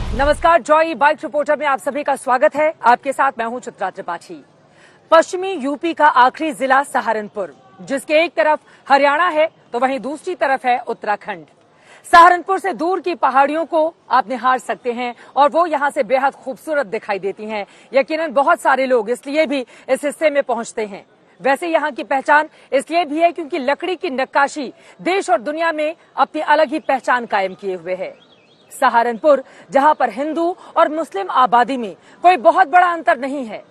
नमस्कार, Joy bike reporter में आप सभी का स्वागत है। आपके साथ मैं हूं चित्रा त्रिपाठी। पश्चिमी यूपी का आखिरी जिला सहारनपुर, जिसके एक तरफ हरियाणा है तो वहीं दूसरी तरफ है उत्तराखंड। सहारनपुर से दूर की पहाड़ियों को आप निहार सकते हैं और वो यहाँ से बेहद खूबसूरत दिखाई देती हैं। यकीनन बहुत सारे लोग इसलिए भी इस हिस्से में पहुंचते हैं। वैसे यहाँ की पहचान इसलिए भी है क्योंकि लकड़ी की नक्काशी देश और दुनिया में अपनी अलग ही पहचान कायम किए हुए है। सहारनपुर, जहां पर हिंदू और मुस्लिम आबादी में कोई बहुत बड़ा अंतर नहीं है,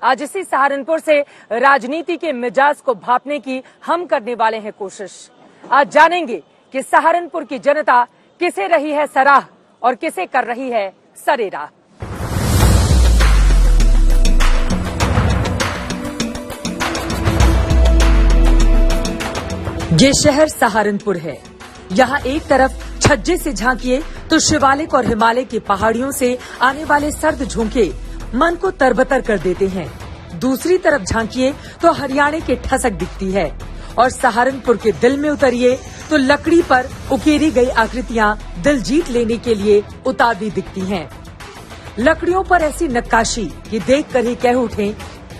आज इसी सहारनपुर से राजनीति के मिजाज को भांपने की हम करने वाले हैं कोशिश। आज जानेंगे कि सहारनपुर की जनता किसे रही है सराह और किसे कर रही है सरेराह। ये शहर सहारनपुर है। यहाँ एक तरफ छज्जे से झांकिए तो शिवालिक और हिमालय की पहाड़ियों से आने वाले सर्द झोंके मन को तरबतर कर देते हैं। दूसरी तरफ झांकिए तो हरियाणा की ठसक दिखती है और सहारनपुर के दिल में उतरिए तो लकड़ी पर उकेरी गई आकृतियां दिल जीत लेने के लिए उतावली दिखती हैं। लकड़ियों पर ऐसी नक्काशी कि देखकर ही कह उठें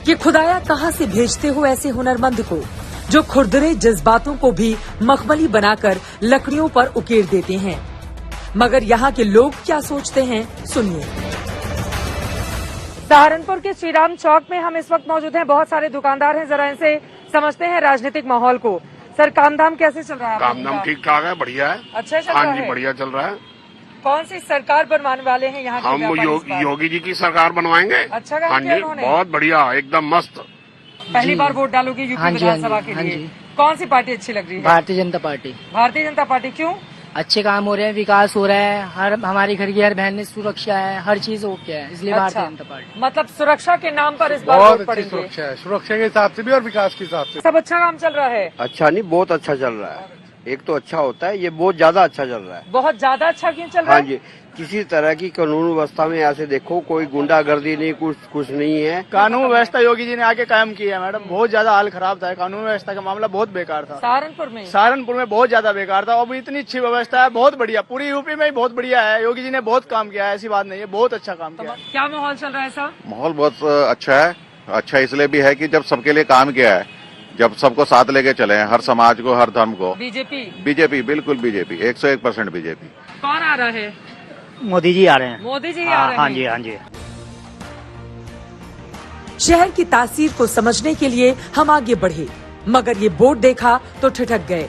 कि खुदाया कहां से भेजते हो ऐसे हुनरमंद को, जो खुरदरे जज्बातों को भी मखमली बनाकर लकड़ियों पर उकेर देते हैं। मगर यहाँ के लोग क्या सोचते हैं, सुनिए। सहारनपुर के श्रीराम चौक में हम इस वक्त मौजूद हैं। बहुत सारे दुकानदार हैं, जरा इनसे समझते हैं राजनीतिक माहौल को। सर, काम धाम कैसे चल रहा है? काम धाम ठीक ठाक है, बढ़िया है। अच्छा चल रहा है? हाँ जी, बढ़िया चल रहा है। कौन सी सरकार बनवाने वाले हैं यहाँ के? हम योगी जी की सरकार बनवाएंगे। अच्छा, हाँ जी, बहुत बढ़िया, एकदम मस्त। पहली बार वोट डालोगे यूपी विधानसभा के लिए? कौन सी पार्टी अच्छी लग रही है? भारतीय जनता पार्टी। भारतीय जनता पार्टी क्यों? अच्छे काम हो रहे हैं, विकास हो रहा है, हर हमारी घर की हर बहन में सुरक्षा है, हर चीज ओके है, इसलिए भारतीय जनता पार्टी। मतलब सुरक्षा के नाम पर इस बार बहुत वोट अच्छी पड़ेंगे। सुरक्षा है, सुरक्षा के हिसाब से भी और विकास के हिसाब से सब अच्छा काम चल रहा है। अच्छा नहीं, बहुत अच्छा चल रहा है। एक तो अच्छा होता है, ये बहुत ज्यादा अच्छा चल रहा है। बहुत ज्यादा अच्छा क्यों चल रहा है? हाँ जी, किसी तरह की कानून व्यवस्था में ऐसे देखो कोई गुंडागर्दी नहीं, कुछ नहीं है। कानून व्यवस्था योगी जी ने आके कायम की है मैडम। बहुत ज्यादा हाल खराब था, कानून व्यवस्था का मामला बहुत बेकार था। सहारनपुर में बहुत ज्यादा बेकार था। अब इतनी अच्छी व्यवस्था है, बहुत बढ़िया, पूरी यूपी में ही बहुत बढ़िया है। योगी जी ने बहुत काम किया है, ऐसी बात नहीं है, बहुत अच्छा काम किया है। क्या माहौल चल रहा है सर? माहौल बहुत अच्छा है। अच्छा इसलिए भी है कि जब सबके लिए काम किया है, जब सबको साथ लेके चले हैं, हर समाज को, हर धर्म को। बीजेपी बिल्कुल बीजेपी, 101% बीजेपी। कौन आ रहा है? मोदी जी आ रहे हैं। मोदी जी आ रहे हैं? हाँ जी, हाँ जी। शहर की तासीर को समझने के लिए हम आगे बढ़े, मगर ये बोर्ड देखा तो ठिठक गए।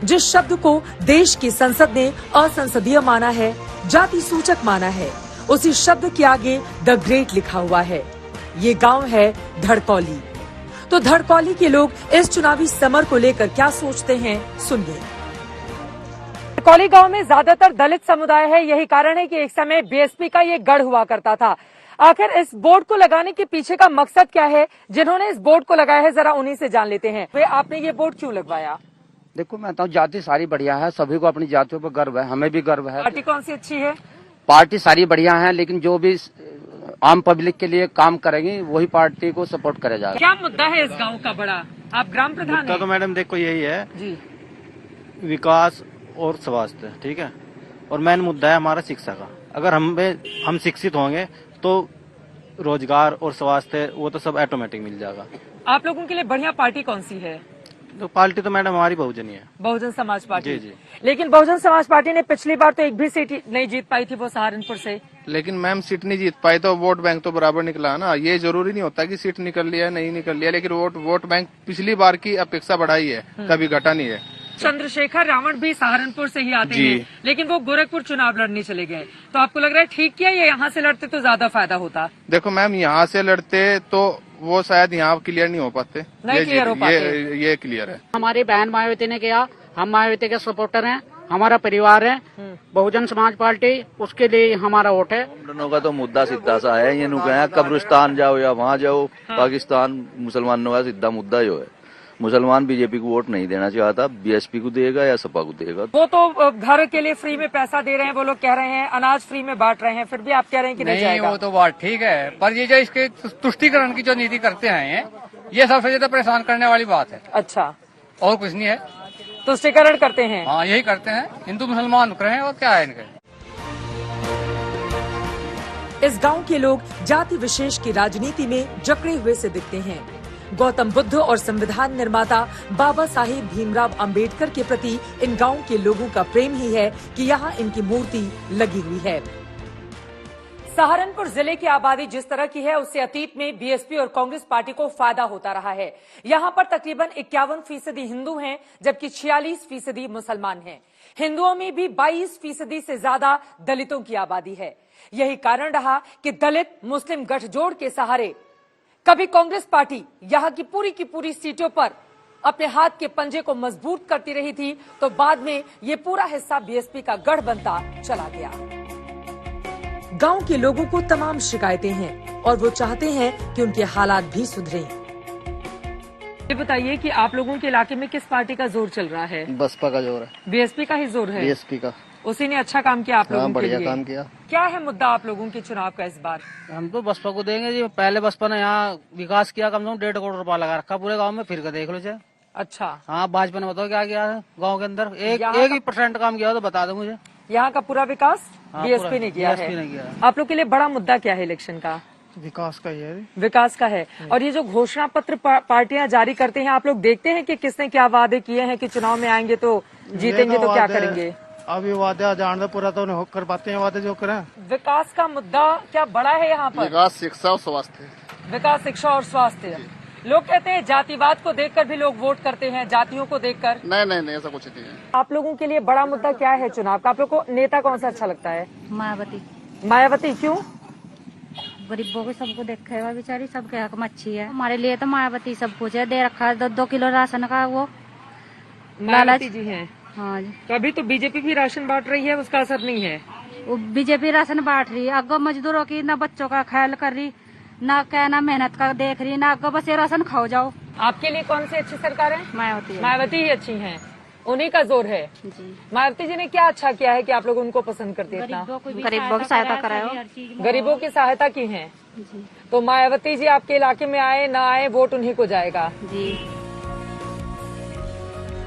जिस शब्द को देश की संसद ने असंसदीय माना है, जाति सूचक माना है, उसी शब्द के आगे द ग्रेट लिखा हुआ है। ये गांव है धड़कौली। तो धड़कौली के लोग इस चुनावी समर को लेकर क्या सोचते हैं, सुनिए। धड़कौली गांव में ज्यादातर दलित समुदाय है। यही कारण है कि एक समय बीएसपी का ये गढ़ हुआ करता था। आखिर इस बोर्ड को लगाने के पीछे का मकसद क्या है? जिन्होंने इस बोर्ड को लगाया है, जरा उन्हीं से जान लेते हैं। वे आपने ये बोर्ड क्यों लगवाया? देखो, मैं बताऊँ, जाति सारी बढ़िया है, सभी को अपनी जातियों पर गर्व है, हमें भी गर्व है। पार्टी कौन सी अच्छी है? पार्टी सारी बढ़िया है, लेकिन जो भी आम पब्लिक के लिए काम करेंगे वही पार्टी को सपोर्ट करा जाएगा। क्या मुद्दा है इस गांव का बड़ा? आप ग्राम प्रधान हैं। तो मैडम देखो, यही है जी, विकास और स्वास्थ्य, ठीक है। और मेन मुद्दा है हमारा शिक्षा का। अगर हम शिक्षित होंगे तो रोजगार और स्वास्थ्य वो तो सब ऑटोमेटिक मिल जाएगा। आप लोगों के लिए बढ़िया पार्टी कौन सी है? तो पार्टी तो मैडम हमारी बहुजन ही है, बहुजन समाज पार्टी। जी। लेकिन बहुजन समाज पार्टी ने पिछली बार तो एक भी सीट नहीं जीत पाई थी, वो सहारनपुर से। लेकिन मैम सीट नहीं जीत पाई तो वोट बैंक तो बराबर निकला ना। ये जरूरी नहीं होता कि सीट निकल लिया नहीं निकल लिया, लेकिन वोट बैंक पिछली बार की अपेक्षा बढ़ाई है, कभी घटा नहीं है। चंद्रशेखर रावण भी सहारनपुर से ही आते हैं, लेकिन वो गोरखपुर चुनाव लड़ने चले गए। तो आपको लग रहा है ठीक किया, या यहाँ से लड़ते तो ज्यादा फायदा होता? देखो मैम, यहाँ से लड़ते तो वो शायद यहाँ क्लियर नहीं हो पाते। ये क्लियर है। हमारी बहन मायावती ने किया, हम मायावती के सपोर्टर हैं, हमारा परिवार है। बहुजन समाज पार्टी, उसके लिए हमारा वोट है। दोनों का तो मुद्दा सीधा सा है, ये नुका कब्रिस्तान जाओ या वहाँ जाओ। पाकिस्तान मुसलमानों का सीधा मुद्दा जो है, मुसलमान बीजेपी को वोट नहीं देना चाहता, बीएसपी को देगा या सपा को देगा। वो तो घर के लिए फ्री में पैसा दे रहे हैं, वो लोग कह रहे हैं अनाज फ्री में बांट रहे हैं, फिर भी आप कह रहे हैं कि नहीं जाएगा। वो तो बात ठीक है, पर ये जो इसके तुष्टीकरण की जो नीति करते हैं, ये सबसे ज्यादा परेशान करने वाली बात है। अच्छा, और कुछ नहीं है। तुष्टीकरण करते हैं? हाँ, यही करते हैं, हिंदू मुसलमान रहे हैं, और क्या है इनके। इस गांव के लोग जाति विशेष की राजनीति में जकड़े हुए से दिखते हैं। गौतम बुद्ध और संविधान निर्माता बाबा साहेब भीमराव अंबेडकर के प्रति इन गांव के लोगों का प्रेम ही है कि यहाँ इनकी मूर्ति लगी हुई है। सहारनपुर जिले की आबादी जिस तरह की है उससे अतीत में बीएसपी और कांग्रेस पार्टी को फायदा होता रहा है। यहाँ पर तकरीबन 51% हिंदू हैं, जबकि 46% मुसलमान हैं। हिंदुओं में भी 22% से ज्यादा दलितों की आबादी है। यही कारण रहा कि दलित मुस्लिम गठजोड़ के सहारे कभी कांग्रेस पार्टी यहाँ की पूरी सीटों पर अपने हाथ के पंजे को मजबूत करती रही थी, तो बाद में ये पूरा हिस्सा बीएसपी का गढ़ बनता चला गया। गांव के लोगों को तमाम शिकायतें हैं और वो चाहते हैं कि उनके हालात भी सुधरें। ये बताइए कि आप लोगों के इलाके में किस पार्टी का जोर चल रहा है? बसपा का जोर है। बीएसपी का ही जोर है? बीएसपी का। उसी ने अच्छा काम किया आप लोगों के लिए? बढ़िया काम किया। क्या है मुद्दा आप लोगों के चुनाव का इस बार? हम तो बसपा को देंगे जी। पहले बसपा ने यहाँ विकास किया, कम से कम 1.5 करोड़ रुपया लगा रखा पूरे गाँव में, फिर का देख लो चाहे। अच्छा। हाँ, भाजपा ने बताओ क्या किया है गाँव के अंदर? एक ही % काम किया हो तो बता दो मुझे। यहाँ का पूरा विकास बीएसपी ने किया है। आप लोग के लिए बड़ा मुद्दा क्या है इलेक्शन का? विकास का ही है। विकास का है। और ये जो घोषणा पत्र पार्टियां जारी करते हैं, आप लोग देखते हैं कि किसने क्या वादे किए हैं कि चुनाव में आएंगे तो जीतेंगे तो क्या करेंगे? अभी वादे जान पूरा तो नहीं कर पाते हैं वादे जो करें। विकास का मुद्दा क्या बड़ा है यहाँ पर? विकास, शिक्षा और स्वास्थ्य। विकास, शिक्षा और स्वास्थ्य। लोग कहते हैं जातिवाद को देखकर भी लोग वोट करते हैं, जातियों को देखकर। नहीं, ऐसा कुछ नहीं है। आप लोगों के लिए बड़ा मुद्दा क्या है चुनाव का? आप लोग को नेता कौन सा अच्छा लगता है? मायावती। मायावती क्यों? गरीबों को सबको देखेगा बेचारी, सबके हक में अच्छी है। हमारे लिए तो मायावती सब कुछ है, दे रखा है 2 किलो राशन का वो मायावती जी हैं। हाँ जी। तो अभी तो बीजेपी भी राशन बांट रही है, उसका असर नहीं है? वो बीजेपी राशन बांट रही है, अगो मजदूरों की ना बच्चों का ख्याल कर रही, ना क्या ना मेहनत का देख रही, ना अगो बस ये राशन खाओ जाओ। आपके लिए कौन सी अच्छी सरकार है? मायावती। मायावती ही अच्छी हैं, उन्हीं का जोर है जी। मायावती जी ने क्या अच्छा किया है कि आप लोग उनको पसंद करते हैं? गरीबों की सहायता कराओ। गरीबों की सहायता की है तो मायावती जी आपके इलाके में आए ना आए वोट उन्हीं को जाएगा जी।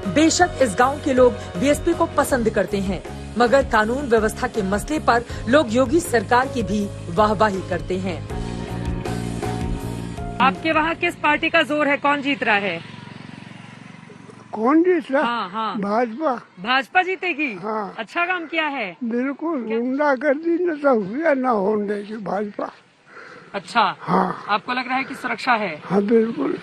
बेशक इस गांव के लोग बीएसपी को पसंद करते हैं, मगर कानून व्यवस्था के मसले पर लोग योगी सरकार की भी वाहवाही करते हैं। आपके वहाँ किस पार्टी का जोर है? कौन जीत रहा है? कौन जीत रहा? हाँ। भाजपा। भाजपा जीतेगी? हाँ। अच्छा काम किया है। बिल्कुल, गुंडागर्दी न तो हुआ न होने देगी भाजपा। अच्छा। हाँ। आपको लग रहा है कि सुरक्षा है? हाँ बिल्कुल।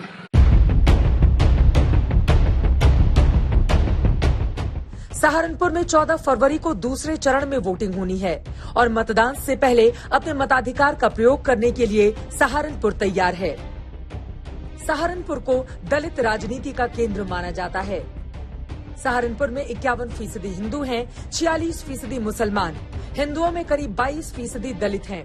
सहारनपुर में 14 फरवरी को दूसरे चरण में वोटिंग होनी है और मतदान से पहले अपने मताधिकार का प्रयोग करने के लिए सहारनपुर तैयार है। सहारनपुर को दलित राजनीति का केंद्र माना जाता है। सहारनपुर में 51% हिंदू हैं, 46% मुसलमान। हिंदुओं में करीब 22% दलित हैं।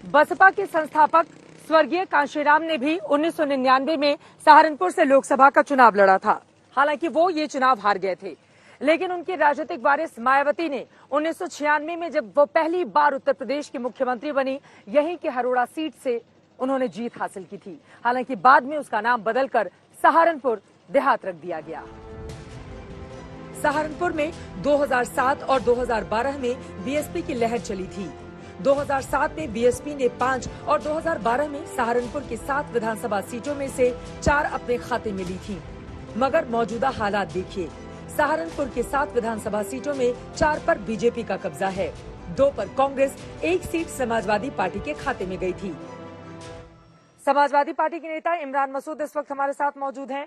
बसपा के संस्थापक स्वर्गीय कांशीराम ने भी 1999 में सहारनपुर से लोकसभा का चुनाव लड़ा था। हालांकि वो ये चुनाव हार गए थे, लेकिन उनकी राजनीतिक वारिस मायावती ने 1996 में जब वो पहली बार उत्तर प्रदेश की मुख्यमंत्री बनी, यहीं के हरोड़ा सीट से उन्होंने जीत हासिल की थी। हालांकि बाद में उसका नाम बदलकर सहारनपुर देहात रख दिया गया। सहारनपुर में 2007 और 2012 में बीएसपी की लहर चली थी। 2007 में बीएसपी ने 5 और 2012 में सहारनपुर की 7 विधानसभा सीटों में से 4 अपने खाते में ली थी। मगर मौजूदा हालात देखिए, सहारनपुर के 7 विधानसभा सीटों में 4 पर बीजेपी का कब्जा है, 2 पर कांग्रेस, 1 सीट समाजवादी पार्टी के खाते में गई थी। समाजवादी पार्टी के नेता इमरान मसूद इस वक्त हमारे साथ मौजूद हैं,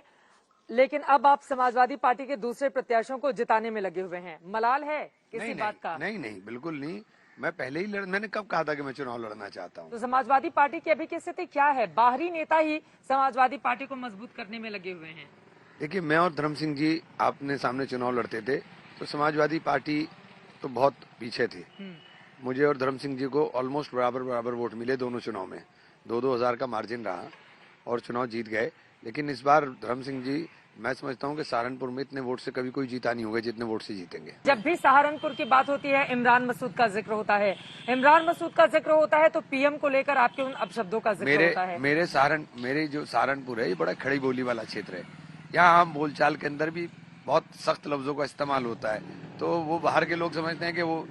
लेकिन अब आप समाजवादी पार्टी के दूसरे प्रत्याशियों को जिताने में लगे हुए हैं। मलाल है किसी बात का? नहीं, बिल्कुल नहीं। मैं पहले ही मैंने कब कहा था कि मैं चुनाव लड़ना चाहता हूँ। तो समाजवादी पार्टी की अभी की स्थिति क्या है? बाहरी नेता ही समाजवादी पार्टी को मजबूत करने में लगे हुए हैं। देखिए, मैं और धर्म सिंह जी आपने सामने चुनाव लड़ते थे तो समाजवादी पार्टी तो बहुत पीछे थी। मुझे और धर्म सिंह जी को ऑलमोस्ट बराबर वोट मिले दोनों चुनाव में। 2-2 हजार का मार्जिन रहा और चुनाव जीत गए। लेकिन इस बार धर्म सिंह जी, मैं समझता हूं कि सहारनपुर में इतने वोट से कभी कोई जीता नहीं होगा जितने वोट से जीतेंगे। जब भी सहारनपुर की बात होती है, इमरान मसूद का जिक्र होता है। इमरान मसूद का जिक्र होता है तो पीएम को लेकर आपके उन अपशब्दों का जिक्र होता है। मेरे जो सहारनपुर है ये बड़ा खड़ी बोली वाला क्षेत्र है। यहाँ आम बोलचाल के अंदर भी बहुत सख्त लफ्जों का इस्तेमाल होता है। तो वो बाहर के लोग समझते हैं कि वो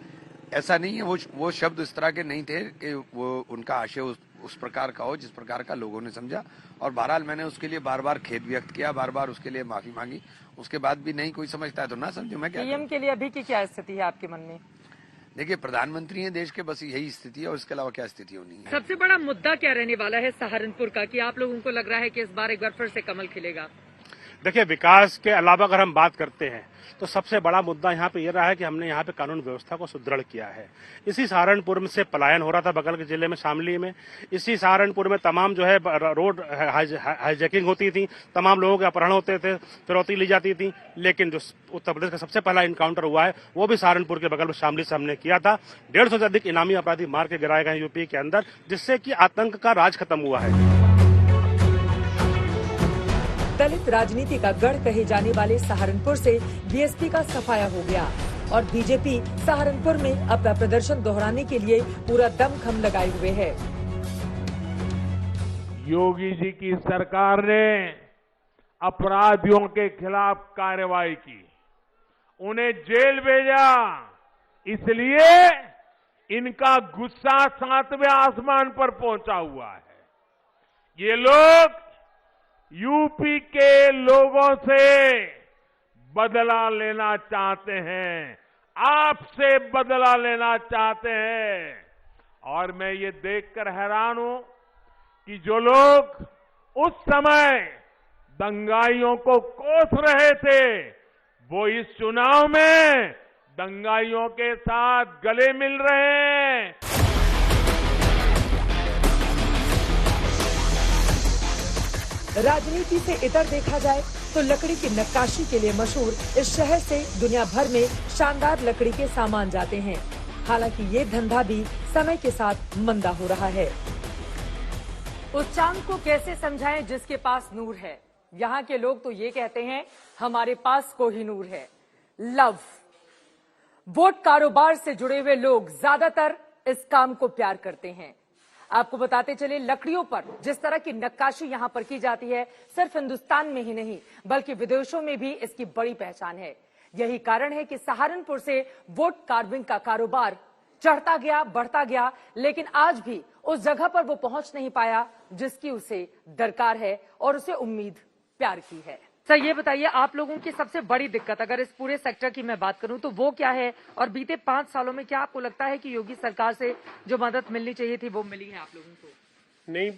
ऐसा नहीं है, वो शब्द इस तरह के नहीं थे कि वो उनका आशय उस प्रकार का हो जिस प्रकार का लोगों ने समझा। और बहरहाल मैंने उसके लिए बार बार खेद व्यक्त किया, बार बार उसके लिए माफी मांगी। उसके बाद भी नहीं कोई समझता है तो ना समझो, मैं क्या पीएम के लिए अभी की क्या स्थिति है आपके मन में? देखिए, प्रधानमंत्री है देश के, बस यही स्थिति है और इसके अलावा क्या स्थिति होनी है। सबसे बड़ा मुद्दा क्या रहने वाला है सहारनपुर का कि आप लोगों को लग रहा है कि इस बार एक बार फिर से कमल खिलेगा? देखिए, विकास के अलावा अगर हम बात करते हैं तो सबसे बड़ा मुद्दा यहाँ पे ये रहा है कि हमने यहाँ पे कानून व्यवस्था को सुदृढ़ किया है। इसी सहारनपुर में से पलायन हो रहा था बगल के जिले में शामली में, इसी सहारनपुर में तमाम जो है रोड हाईजैकिंग होती थी, तमाम लोगों के अपहरण होते थे, फिरौती ली जाती थी। लेकिन जो उत्तर प्रदेश का सबसे पहला इनकाउंटर हुआ है वो भी सहारनपुर के बगल में शामली से हमने किया था। 150 से अधिक इनामी अपराधी मार के गिराए गए यूपी के अंदर, जिससे कि आतंक का राज खत्म हुआ है। दलित राजनीति का गढ़ कहे जाने वाले सहारनपुर से बीएसपी का सफाया हो गया और बीजेपी सहारनपुर में अपना प्रदर्शन दोहराने के लिए पूरा दमखम लगाए हुए है। योगी जी की सरकार ने अपराधियों के खिलाफ कार्रवाई की, उन्हें जेल भेजा, इसलिए इनका गुस्सा 7वें आसमान पर पहुंचा हुआ है। ये लोग यूपी के लोगों से बदला लेना चाहते हैं, आपसे बदला लेना चाहते हैं। और मैं ये देखकर हैरान हूं कि जो लोग उस समय दंगाइयों को कोस रहे थे, वो इस चुनाव में दंगाइयों के साथ गले मिल रहे हैं। राजनीति से इतर देखा जाए तो लकड़ी की नक्काशी के लिए मशहूर इस शहर से दुनिया भर में शानदार लकड़ी के सामान जाते हैं। हालांकि ये धंधा भी समय के साथ मंदा हो रहा है। उस चांद को कैसे समझाएं जिसके पास नूर है? यहाँ के लोग तो ये कहते हैं हमारे पास कोहिनूर है। लव वोट कारोबार से जुड़े हुए लोग ज्यादातर इस काम को प्यार करते हैं। आपको बताते चले, लकड़ियों पर जिस तरह की नक्काशी यहाँ पर की जाती है, सिर्फ हिंदुस्तान में ही नहीं बल्कि विदेशों में भी इसकी बड़ी पहचान है। यही कारण है कि सहारनपुर से वोट कार्विंग का कारोबार चढ़ता गया, बढ़ता गया, लेकिन आज भी उस जगह पर वो पहुंच नहीं पाया जिसकी उसे दरकार है और उसे उम्मीद प्यार की है। सर, ये बताइए, आप लोगों की सबसे बड़ी दिक्कत अगर इस पूरे सेक्टर की मैं बात करूं तो वो क्या है? और बीते 5 सालों में क्या आपको लगता है कि योगी सरकार से जो मदद मिलनी चाहिए थी वो मिली है आप लोगों को? नहीं,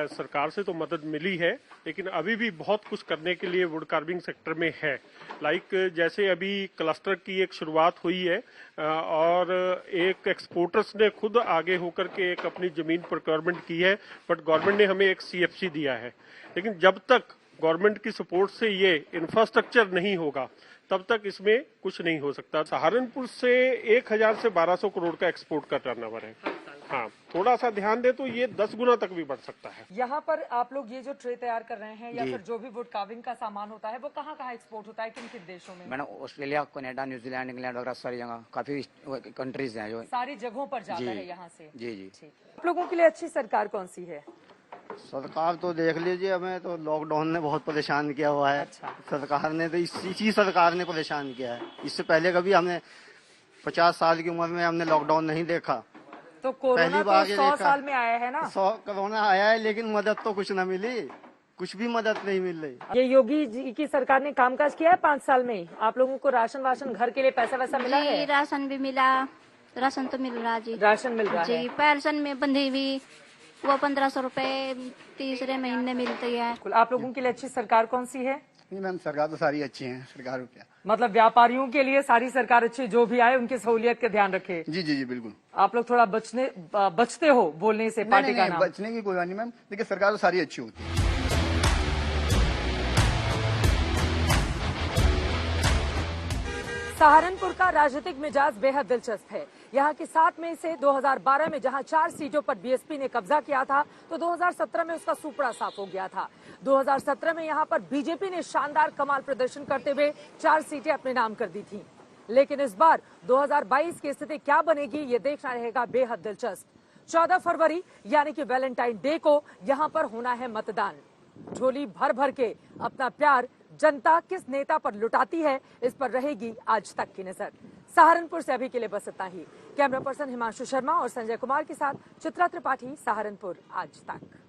सरकार से तो मदद मिली है, लेकिन अभी भी बहुत कुछ करने के लिए वुड कार्विंग सेक्टर में है। लाइक जैसे अभी क्लस्टर की एक शुरुआत हुई है और एक एक्सपोर्टर्स ने खुद आगे होकर के एक अपनी जमीन प्रोक्योरमेंट की है, बट गवर्नमेंट ने हमें एक CFC दिया है। लेकिन जब तक गवर्नमेंट की सपोर्ट से ये इंफ्रास्ट्रक्चर नहीं होगा तब तक इसमें कुछ नहीं हो सकता। सहारनपुर से 1000 से 1200 करोड़ का एक्सपोर्ट का टर्नओवर है। हाँ, थोड़ा सा ध्यान दे तो ये 10 गुना तक भी बढ़ सकता है। यहाँ पर आप लोग ये जो ट्रे तैयार कर रहे हैं या फिर जो भी वुड कार्विंग का सामान होता है वो कहाँ कहाँ एक्सपोर्ट होता है, किन किन देशों में? मैंने ऑस्ट्रेलिया, कनाडा, न्यूजीलैंड, इंग्लैंड वगैरह सारी जगह, काफी कंट्रीज हैं जो सारी जगहों पर जाता है यहाँ से। जी जी। आप लोगों के लिए अच्छी सरकार कौन सी है? सरकार तो देख लीजिए, हमें तो लॉकडाउन ने बहुत परेशान किया हुआ है। अच्छा। सरकार ने तो इसी सरकार ने परेशान किया है। इससे पहले कभी हमने 50 साल की उम्र में हमने लॉकडाउन नहीं देखा। तो कोरोना तो 100 साल में आया है ना? 100 कोरोना आया है, लेकिन मदद तो कुछ न मिली, कुछ भी मदद नहीं मिल रही। ये योगी जी की सरकार ने कामकाज किया है 5 साल में? आप लोगों को राशन वाशन घर के लिए पैसा वैसा मिला है? राशन भी मिला, राशन तो मिल रहा जी। राशन मिल रहा है? पेंशन में बंधी हुई वो 1500 रुपए तीसरे महीने मिलती है। आप लोगों के लिए अच्छी सरकार कौन सी है? नहीं मैम, सरकार तो सारी अच्छी है। सरकार क्या मतलब व्यापारियों के लिए सारी सरकार अच्छी, जो भी आए उनकी सहूलियत का ध्यान रखे। जी जी जी बिल्कुल। आप लोग थोड़ा बचते हो बोलने से पार्टी का नाम? बचने की कोई बात नहीं मैम, देखिए सरकार तो सारी अच्छी होती है। सहारनपुर का राजनीतिक मिजाज बेहद दिलचस्प है। यहाँ की 7 में से 2012 में जहाँ 4 सीटों पर बीएसपी ने कब्जा किया था तो 2017 में उसका सुपड़ा साफ हो गया था। 2017 में यहाँ पर बीजेपी ने शानदार कमाल प्रदर्शन करते हुए 4 सीटें अपने नाम कर दी थी। लेकिन इस बार 2022 की स्थिति क्या बनेगी ये देखना रहेगा बेहद दिलचस्प। 14 फरवरी यानी कि वैलेंटाइन डे को यहाँ पर होना है मतदान। झोली भर भर के अपना प्यार जनता किस नेता पर लुटाती है, इस पर रहेगी आज तक की नजर। सहारनपुर से अभी के लिए बस इतना ही। कैमरा पर्सन हिमांशु शर्मा और संजय कुमार के साथ चित्रा त्रिपाठी, सहारनपुर आज तक।